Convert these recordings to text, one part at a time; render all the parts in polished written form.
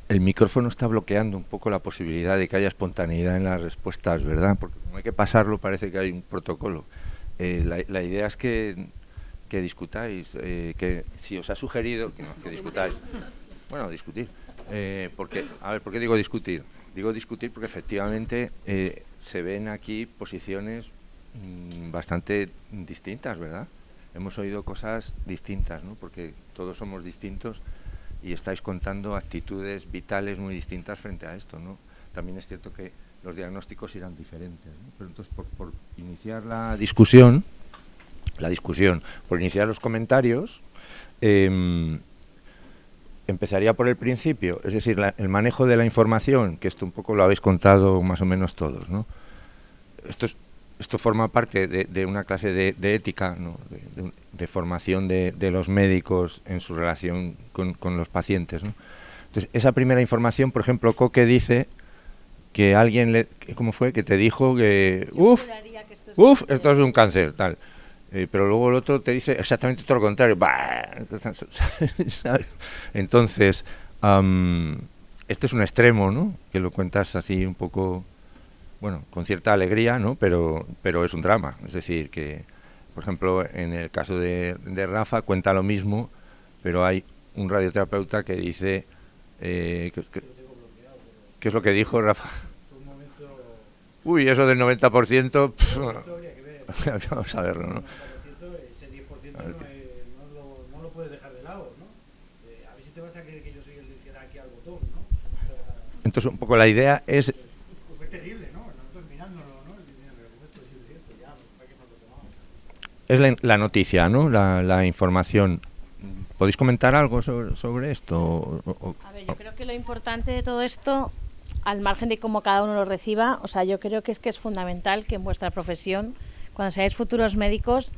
El micrófono está bloqueando un poco la posibilidad de que haya espontaneidad en las respuestas, ¿verdad? Porque como hay que pasarlo, parece que hay un protocolo. La idea es que discutáis, que si os ha sugerido que discutáis, bueno, discutir, porque, a ver, ¿por qué digo discutir? Digo discutir porque efectivamente se ven aquí posiciones bastante distintas, ¿verdad? Hemos oído cosas distintas, ¿no? Porque todos somos distintos y estáis contando actitudes vitales muy distintas frente a esto, ¿no? También es cierto que los diagnósticos irán diferentes, ¿no? Pero entonces, por iniciar la discusión, por iniciar los comentarios, empezaría por el principio, es decir, el manejo de la información, que esto un poco lo habéis contado más o menos todos, ¿no? Esto forma parte de una clase de ética, ¿no? de formación de los médicos en su relación con los pacientes, ¿no? Entonces, esa primera información, por ejemplo, Coque dice que alguien, ¿cómo fue? Que te dijo que, esto es un cáncer, tal. Pero luego el otro te dice exactamente todo lo contrario. Bah, entonces, este es un extremo, ¿no? Que lo cuentas así un poco, bueno, con cierta alegría, ¿no? Pero es un drama. Es decir, que, por ejemplo, en el caso de Rafa cuenta lo mismo, pero hay un radioterapeuta que dice... ¿qué es lo que dijo Rafa? Uy, eso del 90%... vamos a verlo, ¿no? Ese 10% no lo puedes dejar de lado, ¿no? A ver si te vas a creer que yo soy el que da aquí al botón, ¿no? Entonces, un poco la idea es... Fue terrible, ¿no? Nosotros mirándolo, ¿no? Esto es cierto, ya, ¿para qué nos lo tomamos? Es la noticia, ¿no? La información. ¿Podéis comentar algo sobre esto? A ver, yo creo que lo importante de todo esto, al margen de cómo cada uno lo reciba, o sea, yo creo que es fundamental que en vuestra profesión, cuando seáis futuros médicos,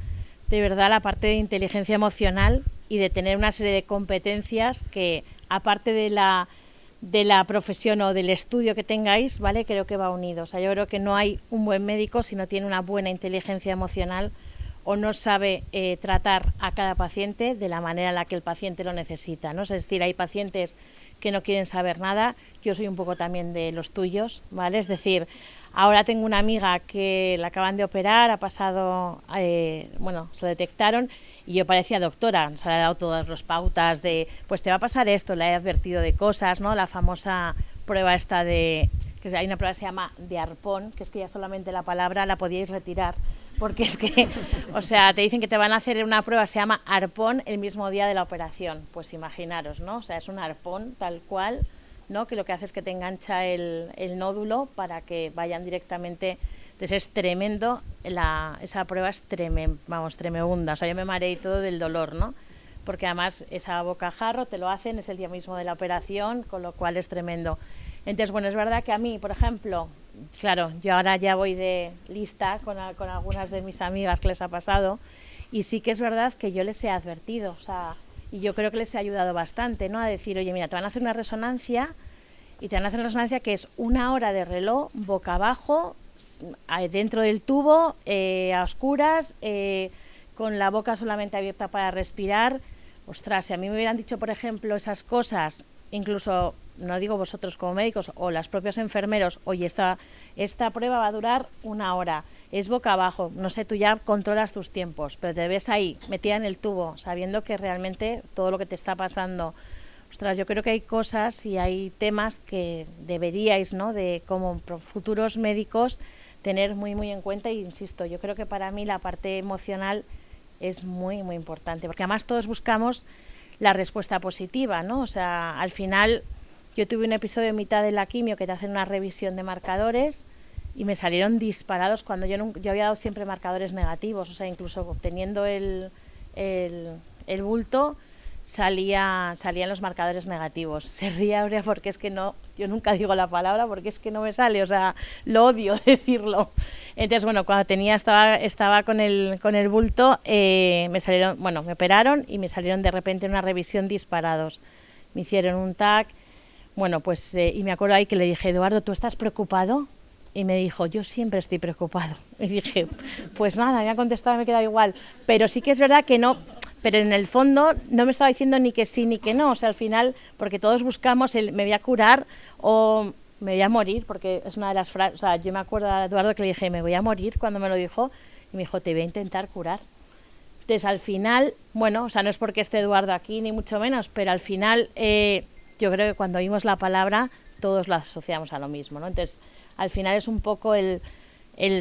de verdad la parte de inteligencia emocional y de tener una serie de competencias que, aparte de la profesión o del estudio que tengáis, ¿vale? Creo que va unido. O sea, yo creo que no hay un buen médico si no tiene una buena inteligencia emocional o no sabe tratar a cada paciente de la manera en la que el paciente lo necesita, ¿no? Es decir, hay pacientes que no quieren saber nada, yo soy un poco también de los tuyos, ¿vale? Es decir, ahora tengo una amiga que la acaban de operar, ha pasado, bueno, se lo detectaron y yo parecía doctora, se le ha dado todas las pautas de, pues te va a pasar esto, le he advertido de cosas, ¿no? La famosa prueba esta de... que hay una prueba que se llama de arpón, que es que ya solamente la palabra la podíais retirar, porque es que, o sea, te dicen que te van a hacer una prueba, se llama arpón el mismo día de la operación, pues imaginaros, ¿no? O sea, es un arpón tal cual, ¿no? Que lo que hace es que te engancha el nódulo para que vayan directamente, entonces es tremendo, esa prueba es tremenda, o sea, yo me mareé todo del dolor, ¿no? Porque además esa bocajarro te lo hacen, es el día mismo de la operación, con lo cual es tremendo. Entonces, bueno, es verdad que a mí, por ejemplo, claro, yo ahora ya voy de lista con algunas de mis amigas que les ha pasado y sí que es verdad que yo les he advertido, o sea, y yo creo que les he ayudado bastante, ¿no? A decir, oye, mira, te van a hacer una resonancia y te van a hacer una resonancia que es 1 hora de reloj boca abajo, dentro del tubo, a oscuras, con la boca solamente abierta para respirar. Ostras, si a mí me hubieran dicho, por ejemplo, esas cosas, incluso, no digo vosotros como médicos o los propios enfermeros, oye, esta prueba va a durar 1 hora, es boca abajo, no sé, tú ya controlas tus tiempos, pero te ves ahí, metida en el tubo, sabiendo que realmente todo lo que te está pasando. Ostras, yo creo que hay cosas y hay temas que deberíais, ¿no?, de como futuros médicos, tener muy, muy en cuenta, e insisto, yo creo que para mí la parte emocional es muy, muy importante, porque además todos buscamos la respuesta positiva, ¿no? O sea, al final yo tuve un episodio en mitad de la quimio que te hacen una revisión de marcadores y me salieron disparados cuando yo había dado siempre marcadores negativos, o sea, incluso teniendo el bulto salían los marcadores negativos. Se ríe Aurea porque es que no, yo nunca digo la palabra porque es que no me sale, o sea, lo odio decirlo. Entonces, bueno, cuando estaba con el bulto, me operaron y me salieron de repente en una revisión disparados. Me hicieron un TAC, bueno, pues, y me acuerdo ahí que le dije, Eduardo, ¿tú estás preocupado? Y me dijo, yo siempre estoy preocupado. Y dije, pues nada, me ha contestado, me queda igual. Pero sí que es verdad que no, pero en el fondo no me estaba diciendo ni que sí ni que no, o sea, al final, porque todos buscamos el me voy a curar o me voy a morir, porque es una de las frases, o sea, yo me acuerdo a Eduardo que le dije, me voy a morir cuando me lo dijo, y me dijo, te voy a intentar curar. Entonces, al final, bueno, o sea, no es porque esté Eduardo aquí, ni mucho menos, pero al final, yo creo que cuando oímos la palabra, todos la asociamos a lo mismo, ¿no? Entonces, al final es un poco el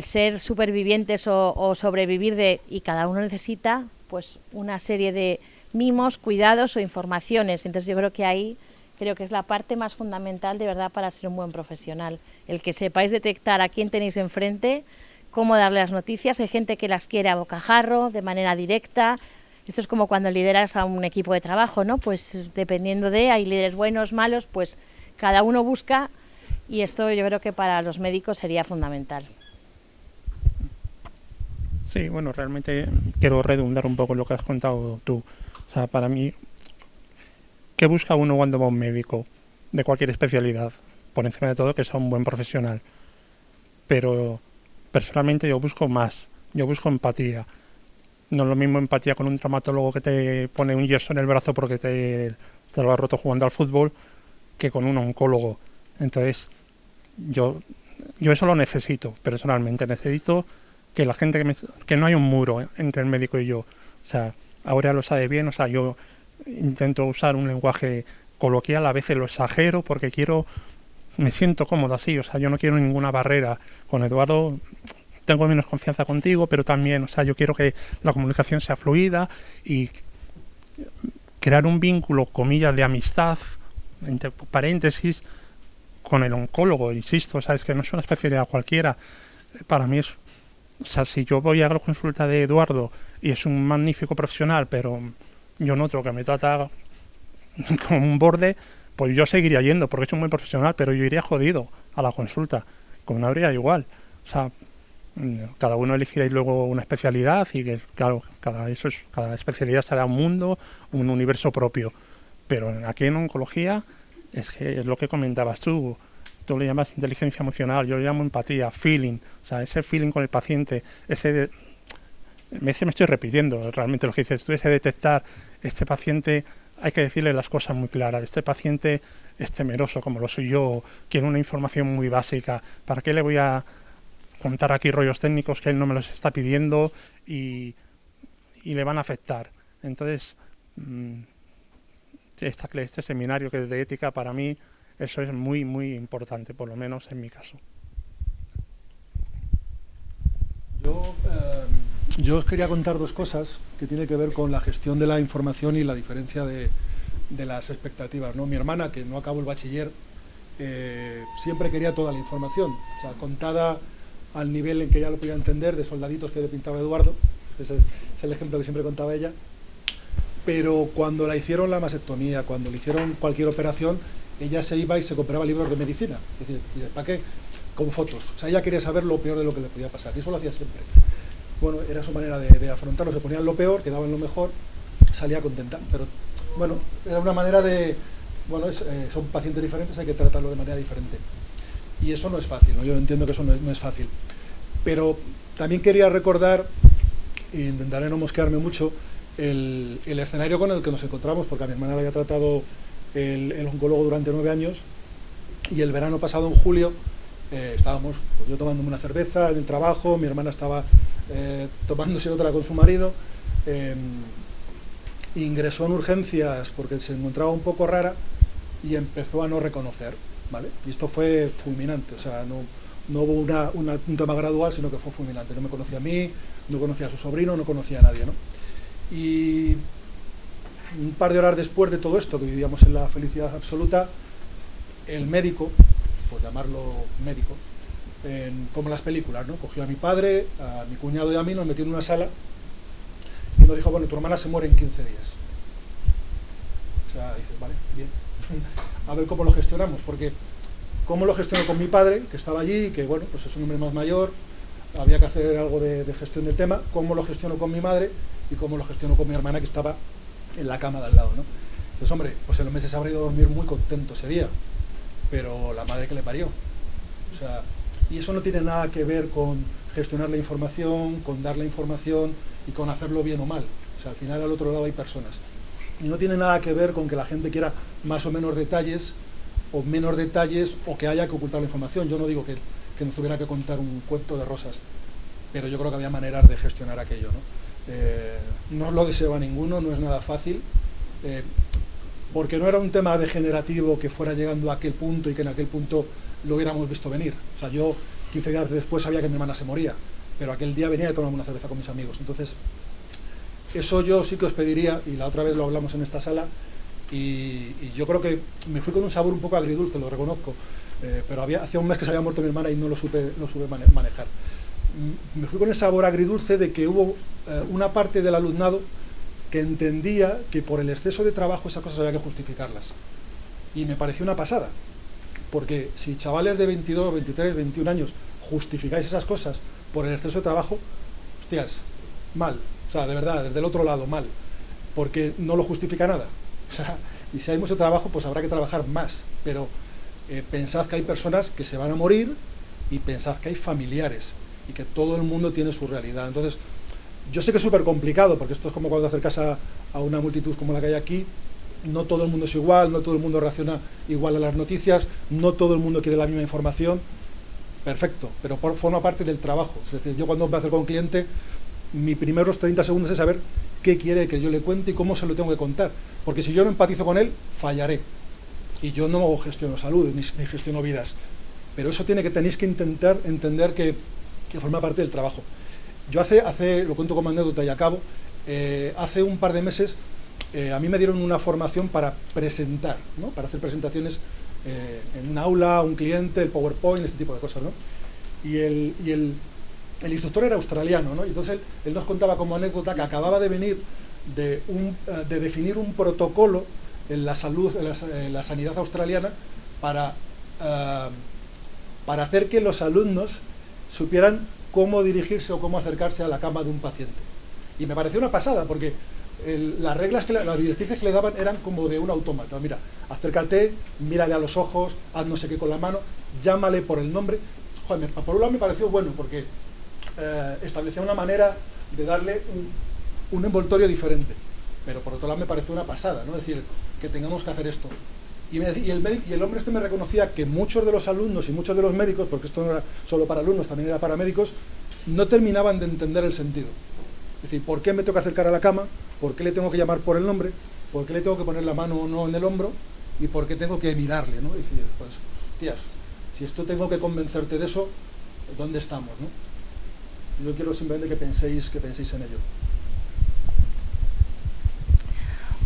ser supervivientes o sobrevivir y cada uno necesita, pues, una serie de mimos, cuidados o informaciones. Entonces, yo creo que ahí, creo que es la parte más fundamental, de verdad, para ser un buen profesional. El que sepáis detectar a quién tenéis enfrente, cómo darle las noticias. Hay gente que las quiere a bocajarro, de manera directa. Esto es como cuando lideras a un equipo de trabajo, ¿no? Pues dependiendo hay líderes buenos, malos, pues cada uno busca, y esto yo creo que para los médicos sería fundamental. Sí, bueno, realmente quiero redundar un poco en lo que has contado tú. O sea, para mí, ¿qué busca uno cuando va a un médico de cualquier especialidad? Por encima de todo, que sea un buen profesional. Pero personalmente yo busco más, yo busco empatía. No es lo mismo empatía con un traumatólogo que te pone un yeso en el brazo porque te lo has roto jugando al fútbol, que con un oncólogo. Entonces, yo eso lo necesito, personalmente. Necesito que la gente que no hay un muro entre el médico y yo. O sea, ahora lo sabe bien, o sea, yo intento usar un lenguaje coloquial, a veces lo exagero porque me siento cómodo así, o sea, yo no quiero ninguna barrera. Con Eduardo tengo menos confianza contigo, pero también, o sea, yo quiero que la comunicación sea fluida y crear un vínculo, comillas, de amistad, entre paréntesis, con el oncólogo, insisto, o sea, es que no es una especialidad cualquiera. Para mí es, o sea, si yo voy a la consulta de Eduardo y es un magnífico profesional, pero yo noto que me trata como un borde, pues yo seguiría yendo, porque es un buen profesional, pero yo iría jodido a la consulta, como no habría igual. O sea, cada uno elegiréis luego una especialidad y que, claro, cada especialidad será un mundo, un universo propio. Pero aquí en oncología es que es lo que comentabas tú le llamas inteligencia emocional, yo le llamo empatía, feeling, o sea, ese feeling con el paciente, me estoy repitiendo realmente lo que dices tú, ese detectar, este paciente hay que decirle las cosas muy claras, este paciente es temeroso como lo soy yo, quiere una información muy básica, ¿para qué le voy a contar aquí rollos técnicos que él no me los está pidiendo y le van a afectar? Entonces, este seminario que es de ética, para mí eso es muy, muy importante, por lo menos en mi caso. Yo os quería contar dos cosas que tienen que ver con la gestión de la información y la diferencia de las expectativas, ¿no? Mi hermana, que no acabó el bachiller, siempre quería toda la información, o sea, contada al nivel en que ella lo podía entender, de soldaditos que le pintaba Eduardo, ese es el ejemplo que siempre contaba ella, pero cuando la hicieron la mastectomía, cuando le hicieron cualquier operación, ella se iba y se compraba libros de medicina, es decir, ¿para qué? Con fotos, o sea, ella quería saber lo peor de lo que le podía pasar, y eso lo hacía siempre. Bueno, era su manera de afrontarlo, se ponía en lo peor, quedaba en lo mejor, salía contenta, pero bueno, era una manera de, bueno, son pacientes diferentes, hay que tratarlo de manera diferente. Y eso no es fácil, ¿no? Yo entiendo que eso no es fácil. Pero también quería recordar, e intentaré no mosquearme mucho, el escenario con el que nos encontramos, porque a mi hermana la había tratado el oncólogo durante 9 años, y el verano pasado, en julio, estábamos, pues yo tomándome una cerveza en el trabajo, mi hermana estaba tomándose otra con su marido, ingresó en urgencias porque se encontraba un poco rara y empezó a no reconocer, ¿vale? Y esto fue fulminante, o sea, no hubo un tema gradual, sino que fue fulminante. No me conocía a mí, no conocía a su sobrino, no conocía a nadie, ¿no? Y un par de horas después de todo esto, que vivíamos en la felicidad absoluta, el médico, por llamarlo médico, como las películas, ¿no? Cogió a mi padre, a mi cuñado y a mí, nos metió en una sala y nos dijo, bueno, tu hermana se muere en 15 días. O sea, dices, vale, bien. A ver cómo lo gestionamos, porque cómo lo gestiono con mi padre, que estaba allí, que bueno, pues es un hombre más mayor, había que hacer algo de gestión del tema, cómo lo gestiono con mi madre y cómo lo gestiono con mi hermana, que estaba en la cama de al lado, ¿no? Entonces, hombre, pues en los meses habría ido a dormir muy contento ese día, pero la madre que le parió. O sea, y eso no tiene nada que ver con gestionar la información, con dar la información y con hacerlo bien o mal, O sea, al final al otro lado hay personas. Y no tiene nada que ver con que la gente quiera más o menos detalles, o menos detalles, o que haya que ocultar la información. Yo no digo que nos tuviera que contar un cuento de rosas, pero yo creo que había maneras de gestionar aquello, ¿no? No os lo deseo a ninguno, no es nada fácil, porque no era un tema degenerativo que fuera llegando a aquel punto y que en aquel punto lo hubiéramos visto venir. O sea, yo 15 días después sabía que mi hermana se moría, pero aquel día venía de tomarme una cerveza con mis amigos. Entonces, eso yo sí que os pediría, y la otra vez lo hablamos en esta sala, y yo creo que me fui con un sabor un poco agridulce, lo reconozco, pero hacía un mes que se había muerto mi hermana y no lo supe manejar. Me fui con el sabor agridulce de que hubo una parte del alumnado que entendía que por el exceso de trabajo esas cosas había que justificarlas. Y me pareció una pasada, porque si chavales de 22, 23, 21 años justificáis esas cosas por el exceso de trabajo, hostias, mal. O sea, de verdad, desde el otro lado, mal. Porque no lo justifica nada. O sea, y si hay mucho trabajo, pues habrá que trabajar más. Pero pensad que hay personas que se van a morir y pensad que hay familiares y que todo el mundo tiene su realidad. Entonces, yo sé que es súper complicado, porque esto es como cuando acercas a una multitud como la que hay aquí. No todo el mundo es igual, no todo el mundo reacciona igual a las noticias, no todo el mundo quiere la misma información. Perfecto, pero forma parte del trabajo. Es decir, yo cuando me acerco a un cliente, mis primeros 30 segundos es saber qué quiere que yo le cuente y cómo se lo tengo que contar. Porque si yo no empatizo con él, fallaré. Y yo no gestiono salud, ni gestiono vidas. Pero eso tenéis que intentar entender que forma parte del trabajo. Yo lo cuento como anécdota y acabo, hace un par de meses a mí me dieron una formación para presentar, ¿no? Para hacer presentaciones en un aula, a un cliente, el PowerPoint, este tipo de cosas, ¿no? Y el instructor era australiano, ¿no? Y entonces él nos contaba como anécdota que acababa de venir de definir un protocolo en la salud, en la sanidad australiana para hacer que los alumnos supieran cómo dirigirse o cómo acercarse a la cama de un paciente. Y me pareció una pasada, porque las directrices que le daban eran como de un autómata. Mira, acércate, mírale a los ojos, haz no sé qué con la mano, llámale por el nombre. Joder, por un lado me pareció bueno, porque establecía una manera de darle un envoltorio diferente. Pero por otro lado me pareció una pasada, ¿no? Es decir, que tengamos que hacer esto. Y el hombre este me reconocía que muchos de los alumnos y muchos de los médicos, porque esto no era solo para alumnos, también era para médicos, no terminaban de entender el sentido. Es decir, ¿por qué me tengo que acercar a la cama? ¿Por qué le tengo que llamar por el nombre? ¿Por qué le tengo que poner la mano o no en el hombro? ¿Y por qué tengo que mirarle, ¿no? Y decir, pues, tías, si esto tengo que convencerte de eso, ¿dónde estamos, no? Yo quiero simplemente que penséis en ello.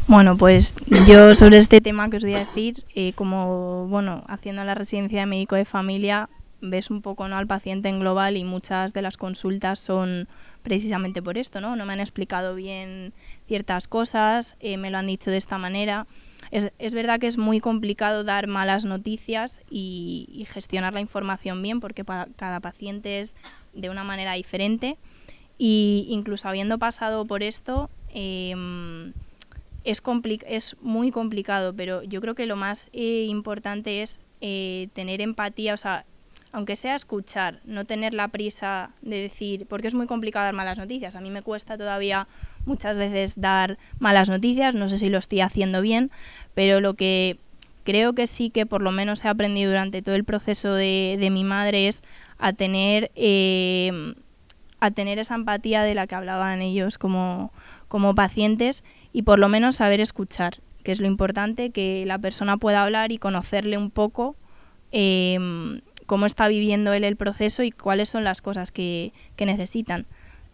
Bueno, pues yo sobre este tema que os voy a decir, como, bueno, haciendo la residencia de médico de familia, ves un poco, ¿no?, al paciente en global, y muchas de las consultas son precisamente por esto, ¿no? No me han explicado bien ciertas cosas, me lo han dicho de esta manera. Es verdad que es muy complicado dar malas noticias y gestionar la información bien, porque cada paciente es de una manera diferente, y incluso habiendo pasado por esto, es muy complicado, pero yo creo que lo más importante es tener empatía, o sea, aunque sea escuchar, no tener la prisa de decir, porque es muy complicado dar malas noticias. A mí me cuesta todavía muchas veces dar malas noticias, no sé si lo estoy haciendo bien, pero lo que creo que sí que por lo menos he aprendido durante todo el proceso de mi madre es a tener esa empatía de la que hablaban ellos como pacientes, y por lo menos saber escuchar, que es lo importante, que la persona pueda hablar y conocerle un poco cómo está viviendo él el proceso y cuáles son las cosas que necesitan.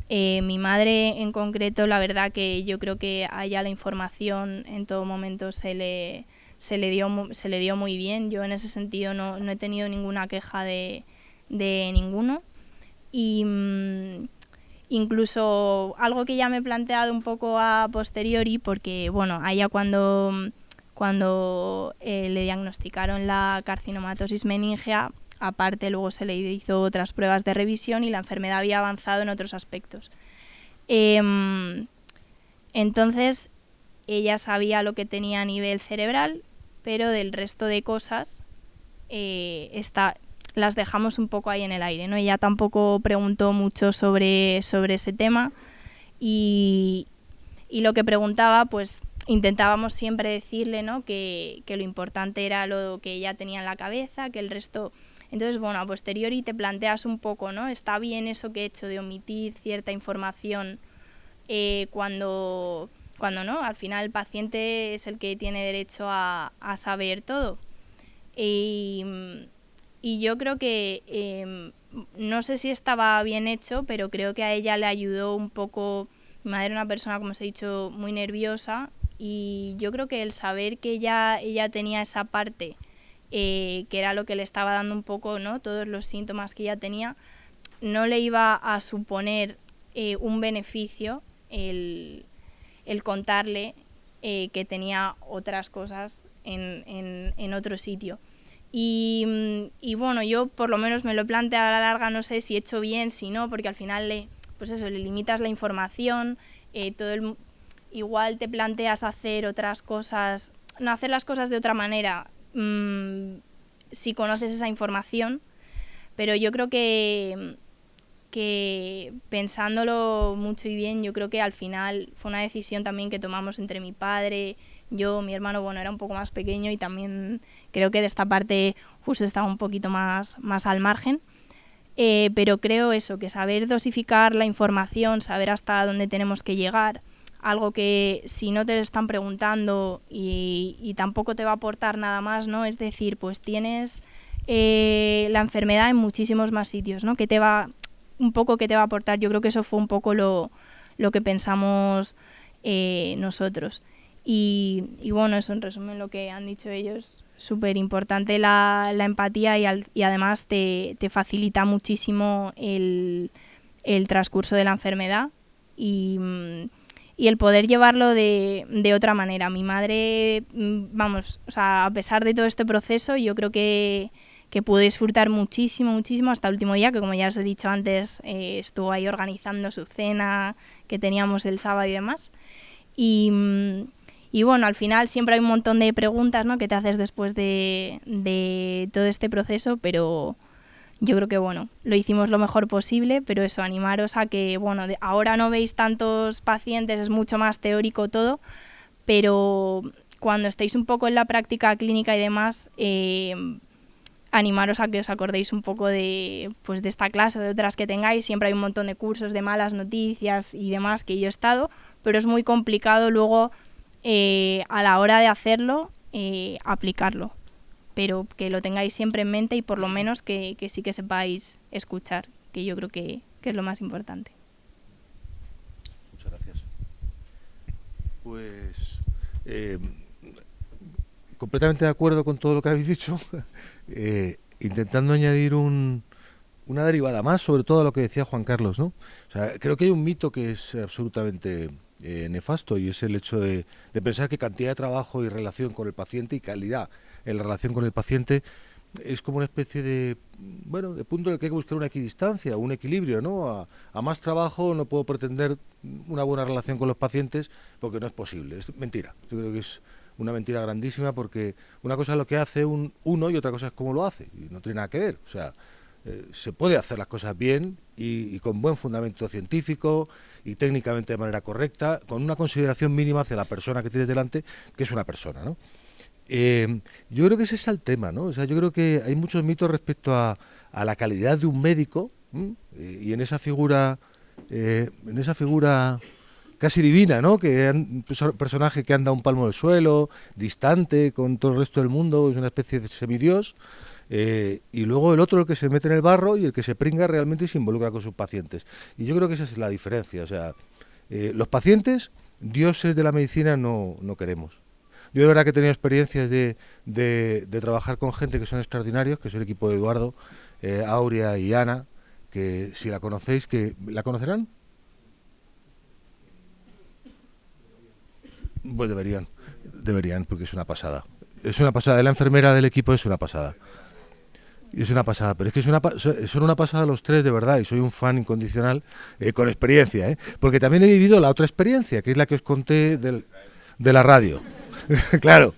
Mi madre en concreto, la verdad que yo creo que a ella la información en todo momento se le dio muy bien. Yo en ese sentido no he tenido ninguna queja de ninguno. Y incluso algo que ya me he planteado un poco a posteriori, porque bueno, a ella cuando le diagnosticaron la carcinomatosis meningea, aparte luego se le hizo otras pruebas de revisión y la enfermedad había avanzado en otros aspectos. Entonces ella sabía lo que tenía a nivel cerebral, pero del resto de cosas las dejamos un poco ahí en el aire, ¿no? Ella tampoco preguntó mucho sobre ese tema, y Y lo que preguntaba, pues intentábamos siempre decirle, ¿no?, que lo importante era lo que ella tenía en la cabeza, que el resto... Entonces, bueno, a posteriori te planteas un poco, ¿no? ¿Está bien eso que he hecho de omitir cierta información cuando no? Al final el paciente es el que tiene derecho a saber todo. Y yo creo que, no sé si estaba bien hecho, pero creo que a ella le ayudó un poco. Mi madre era una persona, como os he dicho, muy nerviosa, y yo creo que el saber que ella tenía esa parte, que era lo que le estaba dando un poco, ¿no?, todos los síntomas que ella tenía, no le iba a suponer un beneficio el contarle que tenía otras cosas en otro sitio. Y bueno, yo por lo menos me lo he planteado a la larga, no sé si he hecho bien, si no, porque al final le limitas la información, igual te planteas hacer otras cosas, no hacer las cosas de otra manera, si conoces esa información, pero yo creo que pensándolo mucho y bien, yo creo que al final fue una decisión también que tomamos entre mi padre, yo, mi hermano, bueno, era un poco más pequeño y también creo que de esta parte justo estaba un poquito más al margen, pero creo eso, que saber dosificar la información, saber hasta dónde tenemos que llegar, algo que si no te lo están preguntando y tampoco te va a aportar nada más, ¿no? Es decir, pues tienes la enfermedad en muchísimos más sitios, ¿no? Que te va a aportar. Yo creo que eso fue un poco lo que pensamos nosotros. Y bueno, eso en resumen lo que han dicho ellos, súper importante la empatía y además te facilita muchísimo el transcurso de la enfermedad y el poder llevarlo de otra manera. Mi madre, vamos, o sea, a pesar de todo este proceso, yo creo que pude disfrutar muchísimo, muchísimo hasta el último día, que como ya os he dicho antes, estuvo ahí organizando su cena que teníamos el sábado y demás. Y bueno, al final siempre hay un montón de preguntas, ¿no?, que te haces después de todo este proceso, pero yo creo que, bueno, lo hicimos lo mejor posible, pero eso, animaros a que, bueno, ahora no veis tantos pacientes, es mucho más teórico todo, pero cuando estéis un poco en la práctica clínica y demás, animaros a que os acordéis un poco de esta clase o de otras que tengáis. Siempre hay un montón de cursos de malas noticias y demás que yo he estado, pero es muy complicado luego a la hora de hacerlo, aplicarlo. Pero que lo tengáis siempre en mente y por lo menos que sí que sepáis escuchar, que yo creo que es lo más importante. Muchas gracias. Pues completamente de acuerdo con todo lo que habéis dicho, intentando añadir una derivada más sobre todo a lo que decía Juan Carlos, ¿no? O sea, creo que hay un mito que es absolutamente nefasto, y es el hecho de pensar que cantidad de trabajo y relación con el paciente y calidad en la relación con el paciente es como una especie de punto en el que hay que buscar una equidistancia, un equilibrio, ¿no? A más trabajo no puedo pretender una buena relación con los pacientes porque no es posible. Es mentira. Yo creo que es una mentira grandísima, porque una cosa es lo que hace uno y otra cosa es cómo lo hace, y no tiene nada que ver. O sea, se puede hacer las cosas bien y con buen fundamento científico y técnicamente de manera correcta, con una consideración mínima hacia la persona que tienes delante, que es una persona, ¿no? Yo creo que ese es el tema, ¿no? O sea, yo creo que hay muchos mitos respecto a la calidad de un médico, y en esa figura casi divina, ¿no? Que un personaje que anda un palmo del suelo, distante con todo el resto del mundo, es una especie de semidios, y luego el otro, el que se mete en el barro y el que se pringa realmente y se involucra con sus pacientes. Y yo creo que esa es la diferencia. O sea, los pacientes, dioses de la medicina no queremos. Yo de verdad que he tenido experiencias de trabajar con gente que son extraordinarios, que es el equipo de Eduardo, Aurea y Ana, que si la conocéis, que ¿la conocerán? Pues deberían, porque es una pasada. Es una pasada, la enfermera del equipo es una pasada. Es una pasada, pero es que son una pasada los tres, de verdad, y soy un fan incondicional, con experiencia, porque también he vivido la otra experiencia, que es la que os conté de la radio. Claro,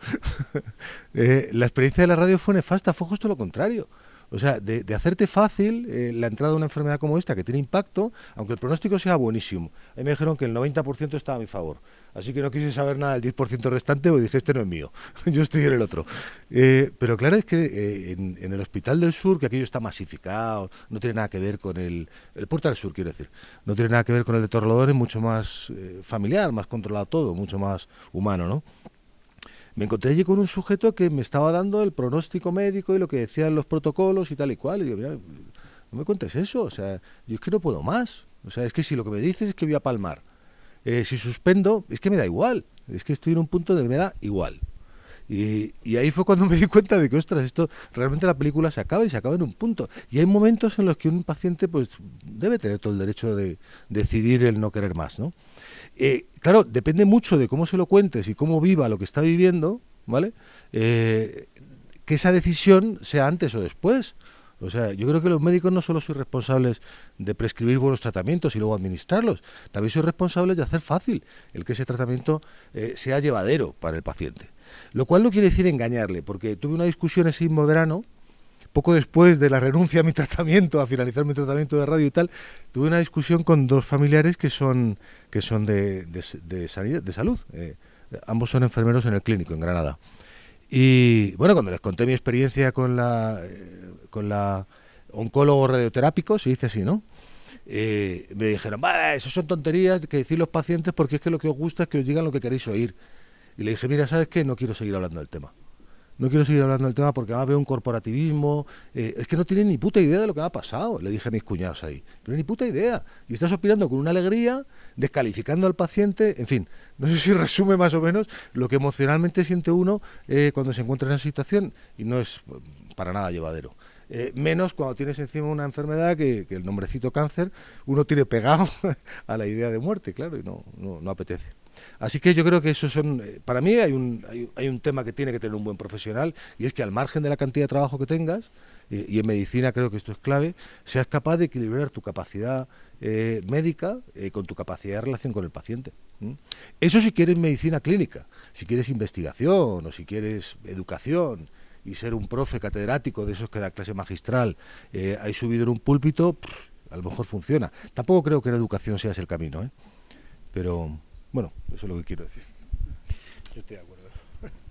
la experiencia de la radio fue nefasta, fue justo lo contrario. O sea, de hacerte fácil la entrada de una enfermedad como esta, que tiene impacto, aunque el pronóstico sea buenísimo. A mí me dijeron que el 90% estaba a mi favor. Así que no quise saber nada del 10% restante, porque dije, este no es mío, yo estoy en el otro. Pero claro, es que en el Hospital del Sur, que aquello está masificado, no tiene nada que ver con el Puerta del Sur, quiero decir, no tiene nada que ver con el de Torrelodones, mucho más familiar, más controlado todo, mucho más humano, ¿no? Me encontré allí con un sujeto que me estaba dando el pronóstico médico y lo que decían los protocolos y tal y cual. Y digo, mira, no me cuentes eso, o sea, yo es que no puedo más. O sea, es que si lo que me dices es que voy a palmar, si suspendo, es que me da igual. Es que estoy en un punto de me da igual. Y ahí fue cuando me di cuenta de que, ostras, esto realmente la película se acaba y se acaba en un punto. Y hay momentos en los que un paciente pues debe tener todo el derecho de decidir el no querer más, ¿no? Claro, depende mucho de cómo se lo cuentes y cómo viva lo que está viviendo, ¿vale? Que esa decisión sea antes o después. O sea, yo creo que los médicos no solo sois responsables de prescribir buenos tratamientos y luego administrarlos, también sois responsables de hacer fácil el que ese tratamiento sea llevadero para el paciente. Lo cual no quiere decir engañarle, porque tuve una discusión ese mismo verano, poco después de la renuncia a mi tratamiento, a finalizar mi tratamiento de radio y tal, tuve una discusión con dos familiares que son de sanidad, de salud. Ambos son enfermeros en el Clínico, en Granada. Y bueno, cuando les conté mi experiencia con la oncólogo radioterápico, se dice así, ¿no? Me dijeron, eso son tonterías que decir los pacientes porque es que lo que os gusta es que os digan lo que queréis oír. Y le dije, mira, ¿sabes qué? No quiero seguir hablando del tema. No quiero seguir hablando del tema porque además veo un corporativismo, es que no tienen ni puta idea de lo que me ha pasado, le dije a mis cuñados ahí, pero ni puta idea, y estás opinando con una alegría, descalificando al paciente, en fin, no sé si resume más o menos lo que emocionalmente siente uno cuando se encuentra en esa situación, y no es para nada llevadero. Menos cuando tienes encima una enfermedad que el nombrecito cáncer, uno tiene pegado a la idea de muerte, claro, y no apetece. Así que yo creo que eso son, para mí hay un tema que tiene que tener un buen profesional, y es que al margen de la cantidad de trabajo que tengas, y en medicina creo que esto es clave, seas capaz de equilibrar tu capacidad médica con tu capacidad de relación con el paciente. Eso si quieres medicina clínica, si quieres investigación o si quieres educación y ser un profe catedrático de esos que da clase magistral, ahí subido en un púlpito, a lo mejor funciona. Tampoco creo que la educación sea ese el camino, pero bueno, eso es lo que quiero decir. Yo estoy de acuerdo.